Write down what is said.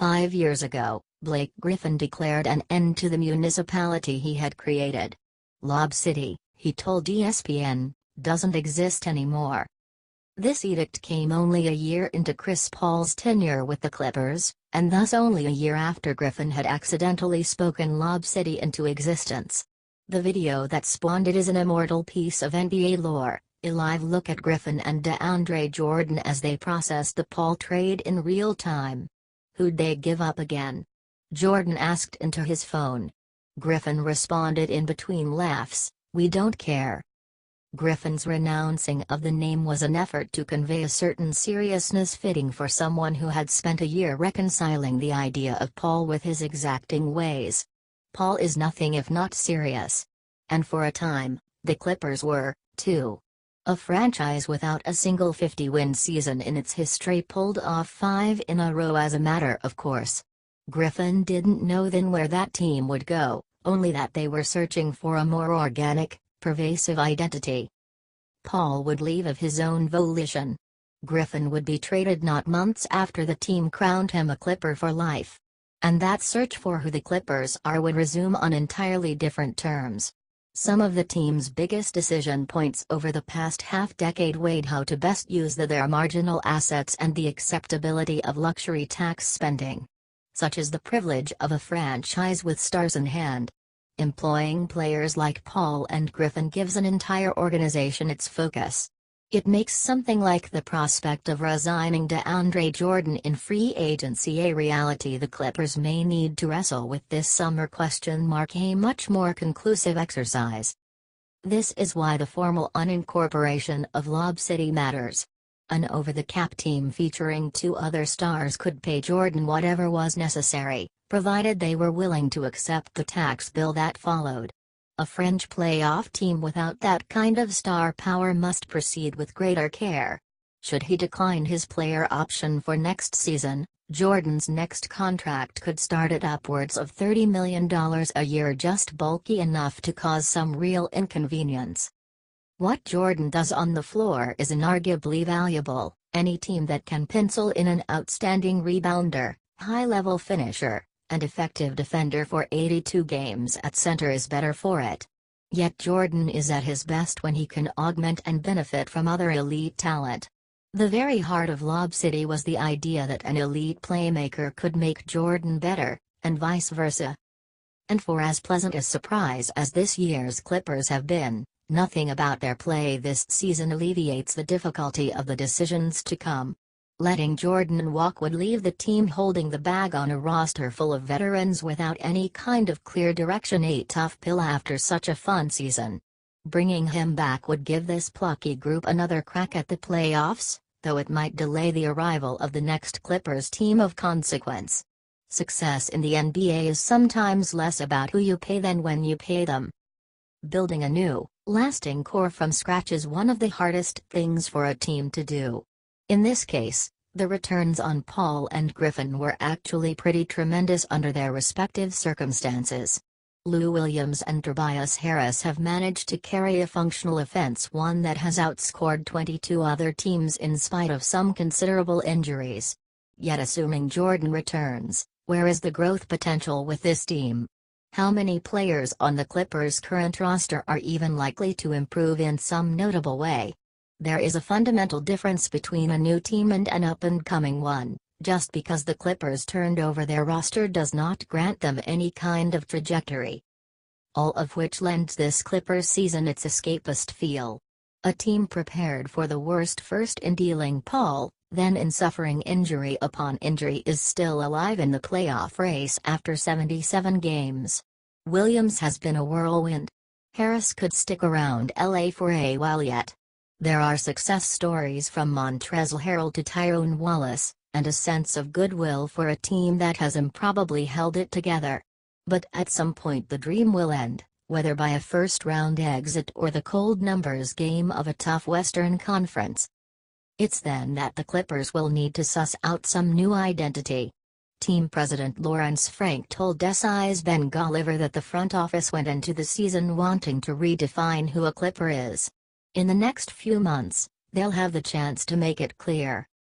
5 years ago, Blake Griffin declared an end to the municipality he had created. Lob City, he told ESPN, doesn't exist anymore. This edict came only a year into Chris Paul's tenure with the Clippers, and thus only a year after Griffin had accidentally spoken Lob City into existence. The video that spawned it is an immortal piece of NBA lore, a live look at Griffin and DeAndre Jordan as they processed the Paul trade in real time. Who'd they give up again? Jordan asked into his phone. Griffin responded in between laughs, "We don't care." Griffin's renouncing of the name was an effort to convey a certain seriousness fitting for someone who had spent a year reconciling the idea of Paul with his exacting ways. Paul is nothing if not serious. And for a time, the Clippers were, too. A franchise without a single 50-win season in its history pulled off 5 in a row as a matter of course. Griffin didn't know then where that team would go, only that they were searching for a more organic, pervasive identity. Paul would leave of his own volition. Griffin would be traded not months after the team crowned him a Clipper for life. And that search for who the Clippers are would resume on entirely different terms. Some of the team's biggest decision points over the past half-decade weighed how to best use their marginal assets and the acceptability of luxury tax spending. Such as the privilege of a franchise with stars in hand. Employing players like Paul and Griffin gives an entire organization its focus. It makes something like the prospect of resigning DeAndre Jordan in free agency a reality the Clippers may need to wrestle with this summer. A much more conclusive exercise. This is why the formal unincorporation of Lob City matters. An over-the-cap team featuring 2 other stars could pay Jordan whatever was necessary, provided they were willing to accept the tax bill that followed. A fringe playoff team without that kind of star power must proceed with greater care. Should he decline his player option for next season, Jordan's next contract could start at upwards of $30 million a year, just bulky enough to cause some real inconvenience. What Jordan does on the floor is inarguably valuable. Any team that can pencil in an outstanding rebounder, high-level finisher, and effective defender for 82 games at center is better for it. Yet Jordan is at his best when he can augment and benefit from other elite talent. The very heart of Lob City was the idea that an elite playmaker could make Jordan better, and vice versa. And for as pleasant a surprise as this year's Clippers have been, nothing about their play this season alleviates the difficulty of the decisions to come. Letting Jordan walk would leave the team holding the bag on a roster full of veterans without any kind of clear direction, a tough pill after such a fun season. Bringing him back would give this plucky group another crack at the playoffs, though it might delay the arrival of the next Clippers team of consequence. Success in the NBA is sometimes less about who you pay than when you pay them. Building a new, lasting core from scratch is one of the hardest things for a team to do. In this case, the returns on Paul and Griffin were actually pretty tremendous under their respective circumstances. Lou Williams and Tobias Harris have managed to carry a functional offense, one that has outscored 22 other teams in spite of some considerable injuries. Yet assuming Jordan returns, where is the growth potential with this team? How many players on the Clippers' current roster are even likely to improve in some notable way? There is a fundamental difference between a new team and an up-and-coming one. Just because the Clippers turned over their roster does not grant them any kind of trajectory. All of which lends this Clippers season its escapist feel. A team prepared for the worst first in dealing Paul, then in suffering injury upon injury, is still alive in the playoff race after 77 games. Williams has been a whirlwind. Harris could stick around LA for a while yet. There are success stories from Montrezl Harrell to Tyrone Wallace, and a sense of goodwill for a team that has improbably held it together. But at some point the dream will end, whether by a first-round exit or the cold numbers game of a tough Western Conference. It's then that the Clippers will need to suss out some new identity. Team president Lawrence Frank told SI's Ben Golliver that the front office went into the season wanting to redefine who a Clipper is. In the next few months, they'll have the chance to make it clear.